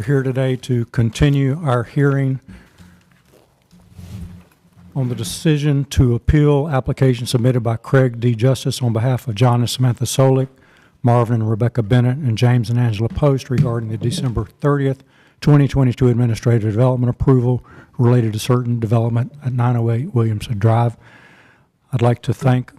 here today to continue our hearing on the decision to appeal application submitted by Craig D. Justice on behalf of John and Samantha Solick, Marvin and Rebecca Bennett, and James and Angela Post regarding the December 30th, 2022 Administrative Development Approval related to certain development at 908 Williamson Drive. I'd like to thank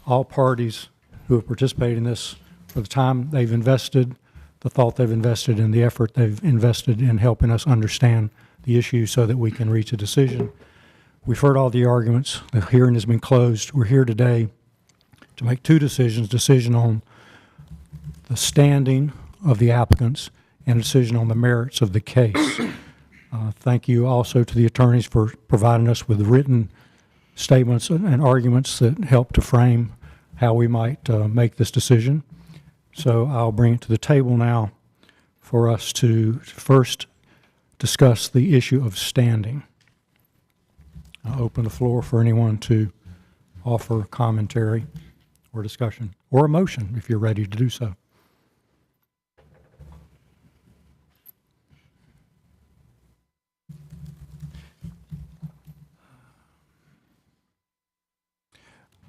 all parties who have participated in this for the time they've invested, the thought they've invested, and the effort they've invested in helping us understand the issue so that we can reach a decision. We've heard all the arguments. The hearing has been closed. We're here today to make two decisions, decision on the standing of the applicants and a decision on the merits of the case. Thank you also to the attorneys for providing us with written statements and arguments that help to frame how we might make this decision. So I'll bring it to the table now for us to first discuss the issue of standing. I'll open the floor for anyone to offer commentary or discussion, or a motion if you're ready to do so.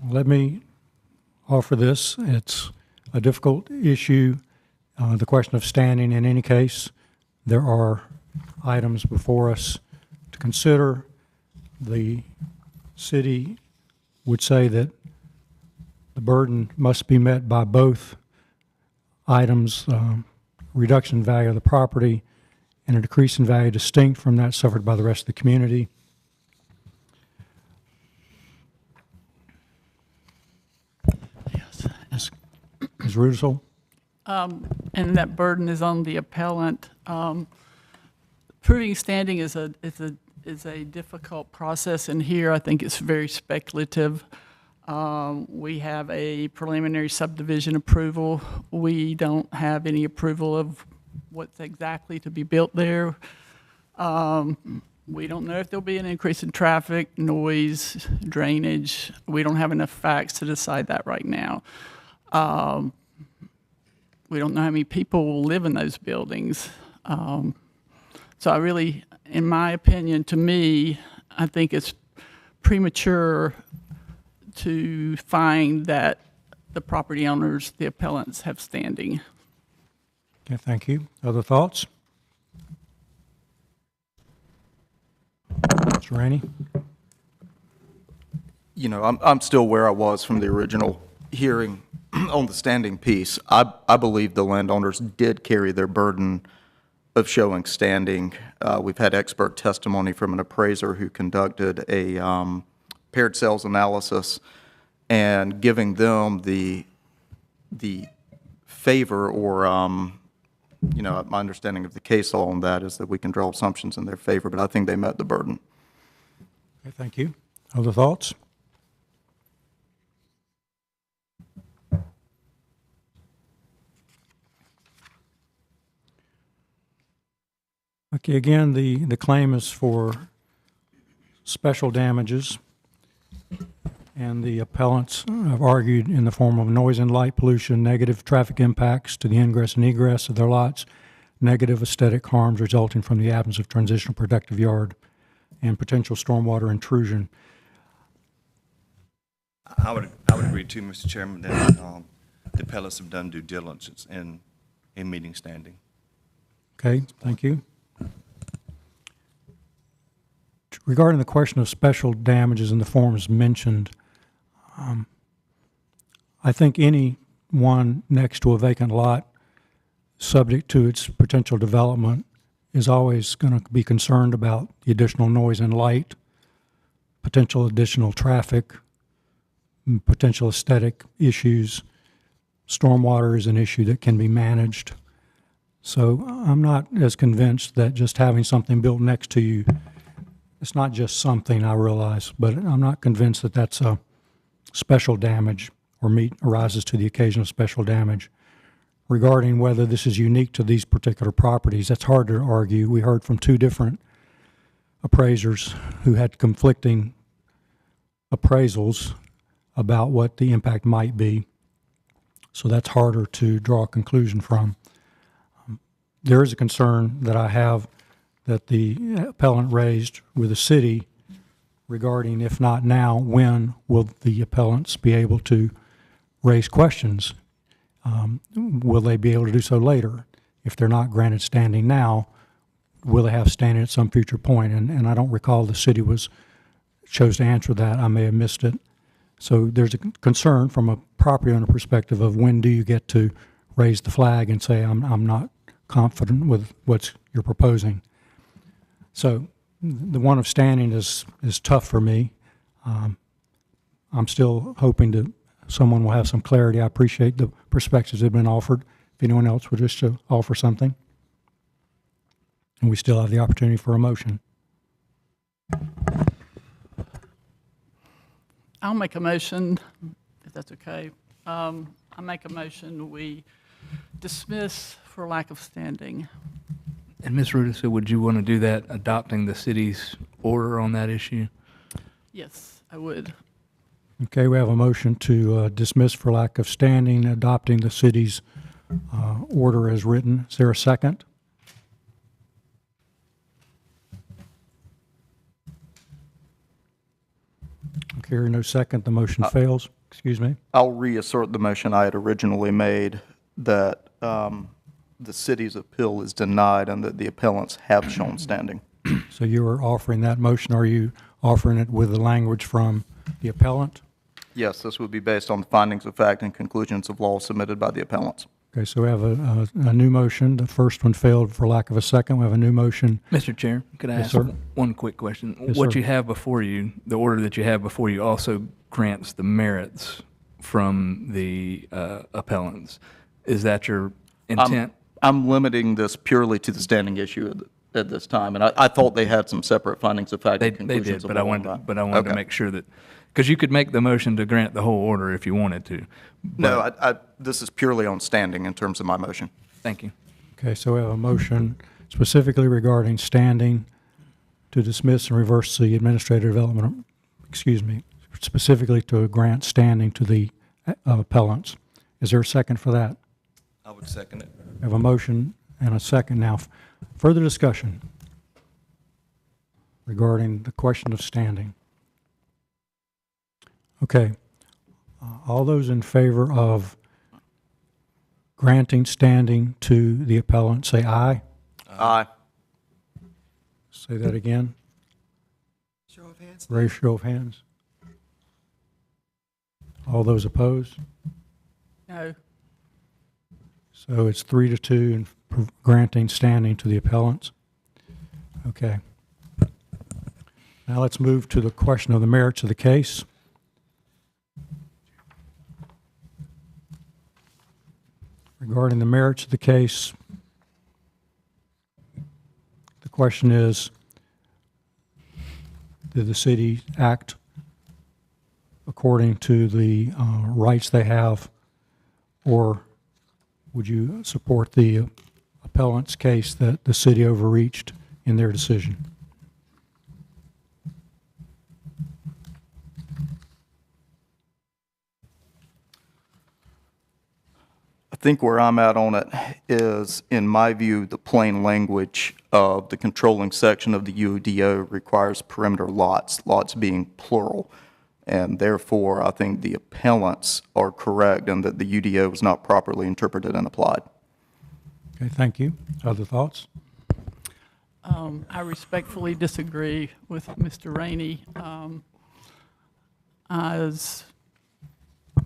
Let me offer this. It's a difficult issue, the question of standing in any case. There are items before us to consider. The city would say that the burden must be met by both items, reduction in value of the property and a decrease in value distinct from that suffered by the rest of the community. Yes. Ms. Rudisell? And that burden is on the appellant. Proving standing is a difficult process, and here I think it's very speculative. We have a preliminary subdivision approval. We don't have any approval of what's exactly to be built there. We don't know if there'll be an increase in traffic, noise, drainage. We don't have enough facts to decide that right now. We don't know how many people will live in those buildings. So I really, in my opinion, to me, I think it's premature to find that the property owners, the appellants, have standing. Okay, thank you. Other thoughts? Mr. Rainey? You know, I'm still where I was from the original hearing on the standing piece. I believe the landowners did carry their burden of showing standing. We've had expert testimony from an appraiser who conducted a paired sales analysis, and giving them the favor, or you know, my understanding of the case law on that is that we can draw assumptions in their favor, but I think they met the burden. Okay, thank you. Other thoughts? Okay, again, the claim is for special damages, and the appellants have argued in the form of noise and light pollution, negative traffic impacts to the ingress and egress of their lots, negative aesthetic harms resulting from the absence of transitional protective yard, and potential stormwater intrusion. I would agree too, Mr. Chairman, that the appellants have done due diligence in meeting standing. Okay, thank you. Regarding the question of special damages in the forms mentioned, I think anyone next to a vacant lot subject to its potential development is always going to be concerned about the additional noise and light, potential additional traffic, potential aesthetic issues. Stormwater is an issue that can be managed. So I'm not as convinced that just having something built next to you, it's not just something, I realize, but I'm not convinced that that's a special damage or arises to the occasion of special damage. Regarding whether this is unique to these particular properties, that's hard to argue. We heard from two different appraisers who had conflicting appraisals about what the impact might be. So that's harder to draw a conclusion from. there is a concern that I have that the appellant raised with the city regarding, if not now, when will the appellants be able to raise questions? Will they be able to do so later? If they're not granted standing now, will they have standing at some future point? And I don't recall the city chose to answer that. I may have missed it. So there's a concern from a property owner perspective of when do you get to raise the flag and say, I'm not confident with what you're proposing. So the one of standing is tough for me. I'm still hoping someone will have some clarity. I appreciate the perspectives that have been offered. If anyone else would just to offer something. And we still have the opportunity for a motion. I'll make a motion, if that's okay. I make a motion we dismiss for lack of standing. And Ms. Rudis, would you want to do that, adopting the city's order on that issue? Yes, I would. Okay, we have a motion to dismiss for lack of standing, adopting the city's order as written. Is there a second? Okay, hearing no second, the motion fails. Excuse me. I'll reassert the motion I had originally made that the city's appeal is denied and that the appellants have shown standing. So you are offering that motion. Are you offering it with the language from the appellant? Yes, this would be based on the findings of fact and conclusions of law submitted by the appellants. Okay, so we have a new motion. The first one failed for lack of a second. We have a new motion. Mr. Chair, could I Yes, ask sir. one quick question? Yes, What sir. you have before you, the order that you have before you also grants the merits from the appellants. Is that your intent? I'm limiting this purely to the standing issue at this time, and I thought they had some separate findings of fact They and conclusions did, of but I law. wanted, but I wanted to Okay. make sure that, because you could make the motion to grant the whole order if you wanted to. No, this is purely on standing in terms of my motion. Thank you. Okay, so we have a motion specifically regarding standing to dismiss and reverse the administrative development, specifically to grant standing to the appellants. Is there a second for that? I would second it. We have a motion and a second now. Further discussion regarding the question of standing. Okay. All those in favor of granting standing to the appellant, say aye. Aye. Say that again. Show of hands. Raise show of hands. All those opposed? No. So it's 3-2 in granting standing to the appellants. Okay. Now let's move to the question of the merits of the case. Regarding the merits of the case, the question is, did the city act according to the rights they have, or would you support the appellant's case that the city overreached in their decision? I think where I'm at on it is, in my view, the plain language of the controlling section of the UDO requires perimeter lots, lots being plural. And therefore, I think the appellants are correct and that the UDO was not properly interpreted and applied. Okay, thank you. Other thoughts? I respectfully disagree with Mr. Rainey. As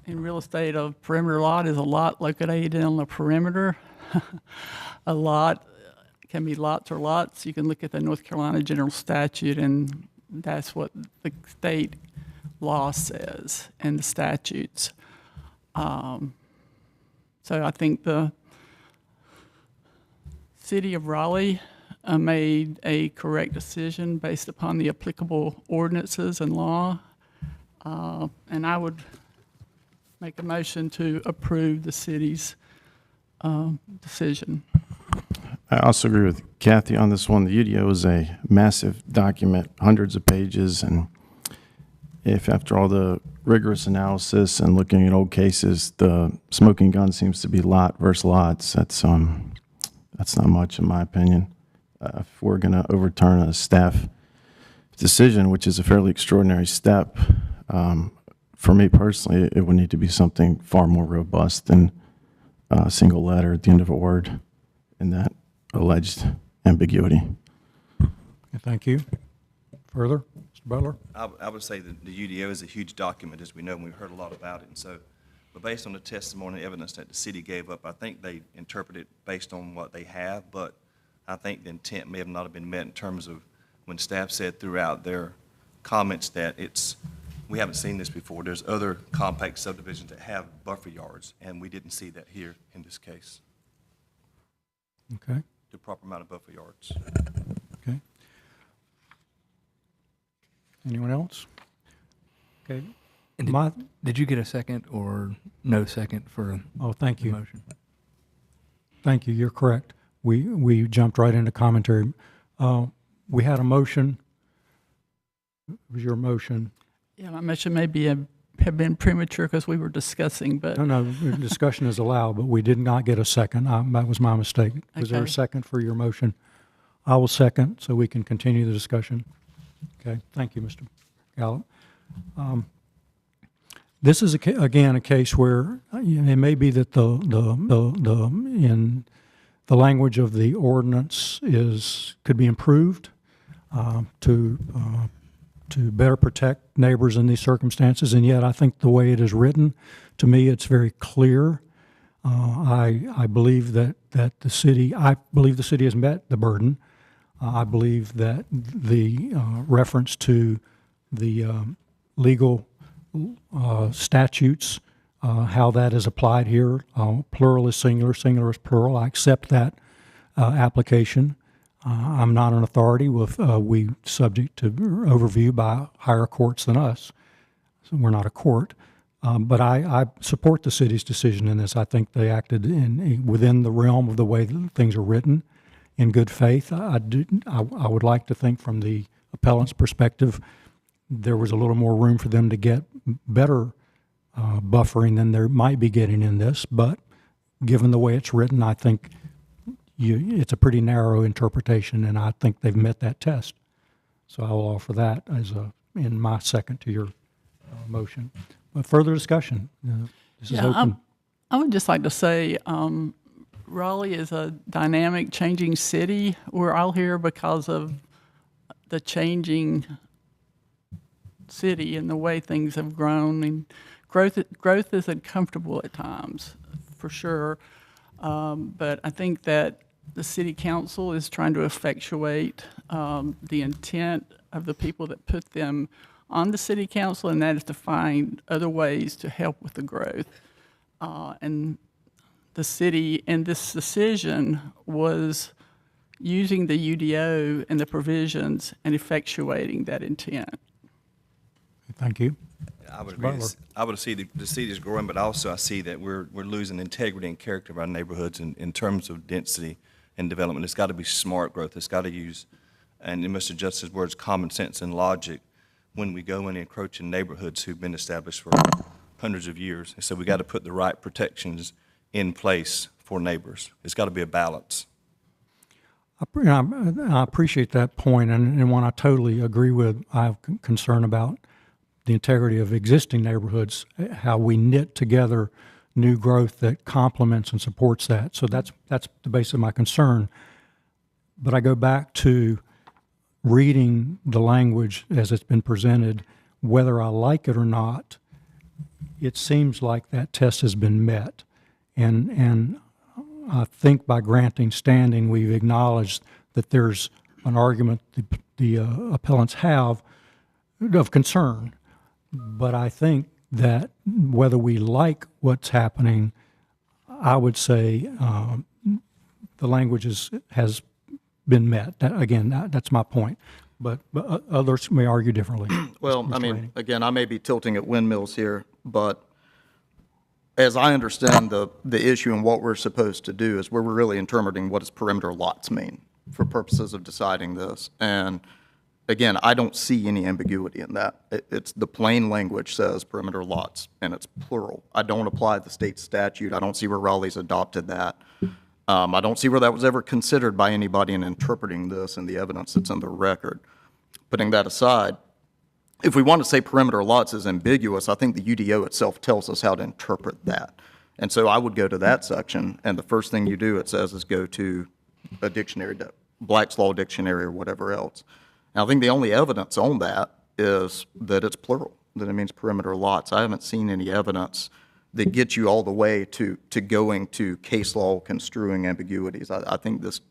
in real estate, a perimeter lot is a lot located on the perimeter. A lot can be lots or lots. You can look at the North Carolina General Statute, and that's what the state law says and the statutes. So I think the city of Raleigh made a correct decision based upon the applicable ordinances and law. And I would make a motion to approve the city's decision. I also agree with Kathy on this one. The UDO is a massive document, hundreds of pages, and if after all the rigorous analysis and looking at old cases, the smoking gun seems to be lot versus lots, that's That's not much, in my opinion. If we're going to overturn a staff decision, which is a fairly extraordinary step, for me personally, it would need to be something far more robust than a single letter at the end of a word in that alleged ambiguity. Thank you. Further, Mr. Butler? I would say that the UDO is a huge document, as we know, and we've heard a lot about it. And so, but based on the testimony and evidence that the city gave up, I think they interpret it based on what they have, but I think the intent may have not have been met in terms of when staff said throughout their comments that we haven't seen this before. There's other compact subdivisions that have buffer yards, and we didn't see that here in this case, Okay, the proper amount of buffer yards. okay. Anyone else? Okay. And My, did you get a second or no second for oh, thank the you. motion? Thank you, you're correct. We jumped right into commentary. We had a motion. It was your motion. Yeah, my motion may have been premature because we were discussing, but No, discussion is allowed, but we did not get a second. That was my mistake. Was there a Okay. second for your motion? I will second, so we can continue the discussion. Okay, thank you, Mr. Gallup. This is, again, a case where it may be that in the language of the ordinance could be improved to better protect neighbors in these circumstances, and yet I think the way it is written, to me, it's very clear. I believe that the city has met the burden. I believe that the reference to the legal statutes, how that is applied here, plural is singular, singular is plural. I accept that application. I'm not an authority. We subject to overview by higher courts than us. So we're not a court. But I support the city's decision in this. I think they acted within the realm of the way that things are written in good faith. I would like to think from the appellant's perspective, there was a little more room for them to get better buffering than there might be getting in this. But given the way it's written, I think it's a pretty narrow interpretation, and I think they've met that test. So I will offer that in my second to your motion. But further discussion. This is open. I would just like to say Raleigh is a dynamic, changing city. We're all here because of the changing city and the way things have grown. And growth is uncomfortable at times, for sure. But I think that the city council is trying to effectuate the intent of the people that put them on the city council, and that is to find other ways to help with the growth. And the city in this decision was using the UDO and the provisions and effectuating that intent. Thank you. I would Mr. agree. Butler. I would see the city is growing, but also I see that we're losing integrity and character of our neighborhoods in terms of density and development. It's got to be smart growth. It's got to use, and in Mr. Justice's words, common sense and logic when we go in and encroach in neighborhoods who've been established for hundreds of years. And so we got to put the right protections in place for neighbors. It's got to be a balance. I appreciate that point, and one I totally agree with. I have concern about the integrity of existing neighborhoods, how we knit together new growth that complements and supports that. So that's the base of my concern. But I go back to reading the language as it's been presented, whether I like it or not, it seems like that test has been met. And I think by granting standing, we've acknowledged that there's an argument the appellants have of concern. But I think that whether we like what's happening, I would say the language has been met. That's my point. But others may argue differently. Well, Mr. I mean, Rainey. again, I may be tilting at windmills here, but as I understand the issue and what we're supposed to do is we're really interpreting what does perimeter lots mean for purposes of deciding this. And again, I don't see any ambiguity in that. It's the plain language says perimeter lots, and it's plural. I don't apply the state statute. I don't see where Raleigh's adopted that. I don't see where that was ever considered by anybody in interpreting this and the evidence that's in the record. Putting that aside, if we want to say perimeter lots is ambiguous, I think the UDO itself tells us how to interpret that. And so I would go to that section, and the first thing you do, it says, is go to a dictionary, Black's Law Dictionary or whatever else. And I think the only evidence on that is that it's plural, that it means perimeter lots. I haven't seen any evidence that gets you all the way to going to case law construing ambiguities. I think this,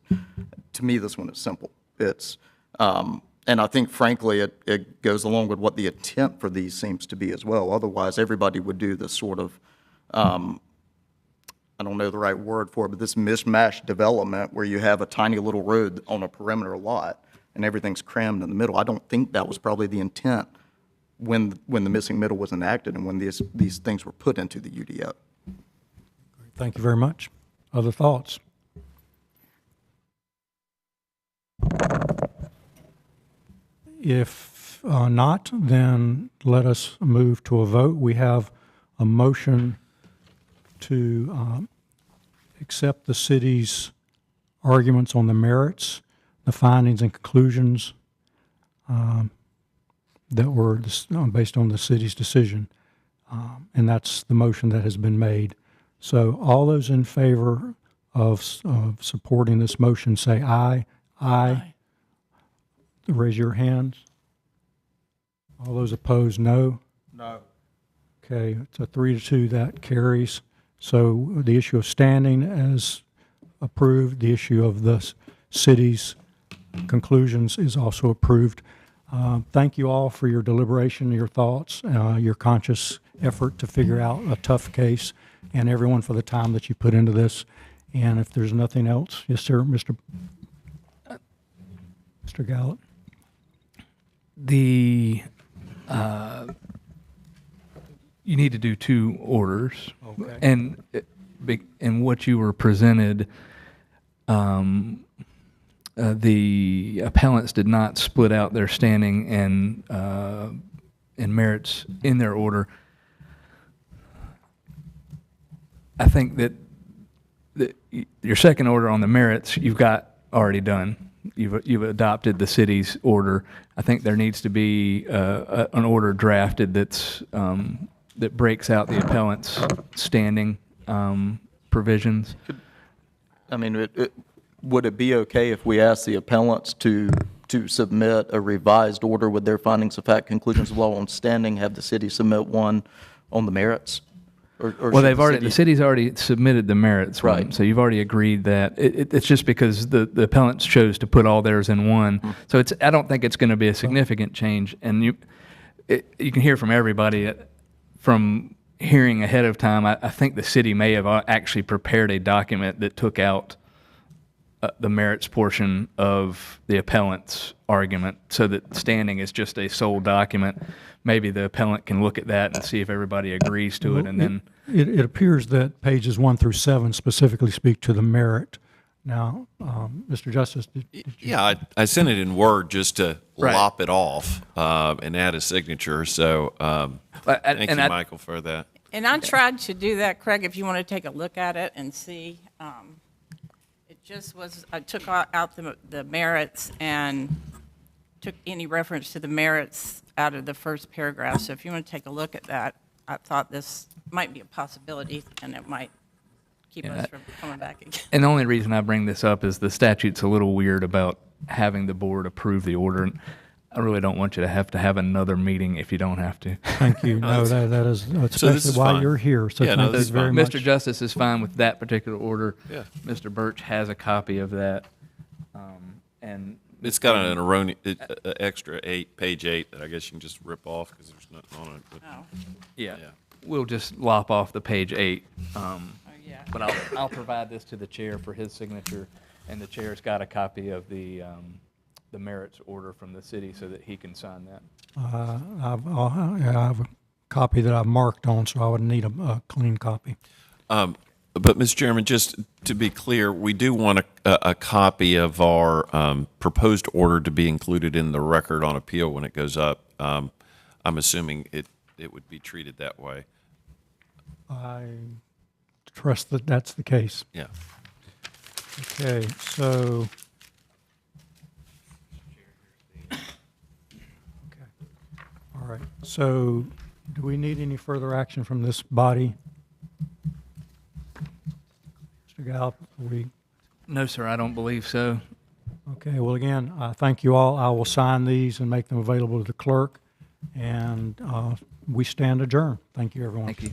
to me, this one is simple. It's, and I think, frankly, it goes along with what the intent for these seems to be as well. Otherwise, everybody would do this sort of, I don't know the right word for it, but this mishmash development where you have a tiny little road on a perimeter lot and everything's crammed in the middle. I don't think that was probably the intent when the missing middle was enacted and when these things were put into the UDO. Thank you very much. Other thoughts? If not, then let us move to a vote. We have a motion to accept the city's arguments on the merits, the findings and conclusions that were based on the city's decision. And that's the motion that has been made. So all those in favor of supporting this motion say aye. Aye. Raise your hands. All those opposed, no. No. Okay, it's a 3-2, that carries. So the issue of standing as approved, the issue of the city's conclusions is also approved. Thank you all for your deliberation, your thoughts, your conscious effort to figure out a tough case, and everyone for the time that you put into this. And if there's nothing else, yes, sir, Mr. Gallup. You need to do two orders. Okay. And what you were presented, the appellants did not split out their standing and merits in their order. I think that your second order on the merits you've got already done. You've adopted the city's order. I think there needs to be an order drafted that's that breaks out the appellant's standing provisions. I mean, would it be okay if we asked the appellants to submit a revised order with their findings of fact, conclusions of law on standing, have the city submit one on the merits? Or Well, should the city's already submitted the merits one, Right. so you've already agreed that. It's just because the appellants chose to put all theirs in one. So I don't think it's going to be a significant change. And you can hear from everybody from hearing ahead of time. I think the city may have actually prepared a document that took out the merits portion of the appellant's argument, so that standing is just a sole document. Maybe the appellant can look at that and see if everybody agrees to it, and then. It appears that pages 1 through 7 specifically speak to the merit. Now, Mr. Justice, did you? Yeah, I sent it in Word just to Right. lop it off and add a signature. So thank you, Michael, for that. And I tried to do that, Craig, if you want to take a look at it and see. It just was, I took out the merits and took any reference to the merits out of the first paragraph. So if you want to take a look at that, I thought this might be a possibility, and it might keep us from coming back again. And the only reason I bring this up is the statute's a little weird about having the board approve the order. And I really don't want you to have another meeting if you don't have to. Thank you. No, that is especially is why fine. you're here. So Yeah, no, thank this you is very fine. much. Mr. Justice is fine with that particular order. Yeah. Mr. Birch has a copy of that. And It's got an erroneous extra page 8 that I guess you can just rip off because there's nothing on it. But Oh, yeah, Yeah. we'll just lop off the page 8. oh, yeah. But I'll provide this to the chair for his signature, and the chair's got a copy of the merits order from the city so that he can sign that. I have a copy that I've marked on, so I would need a clean copy. But, Mr. Chairman, just to be clear, we do want a copy of our proposed order to be included in the record on appeal when it goes up. I'm assuming it would be treated that way. I trust that that's the case. Yeah. Okay, so. Okay. All right, so do we need any further action from this body? Mr. Gallup, No, sir, I don't believe so. okay, well, again, thank you all. I will sign these and make them available to the clerk, and we stand adjourned. Thank you, everyone. Thank you.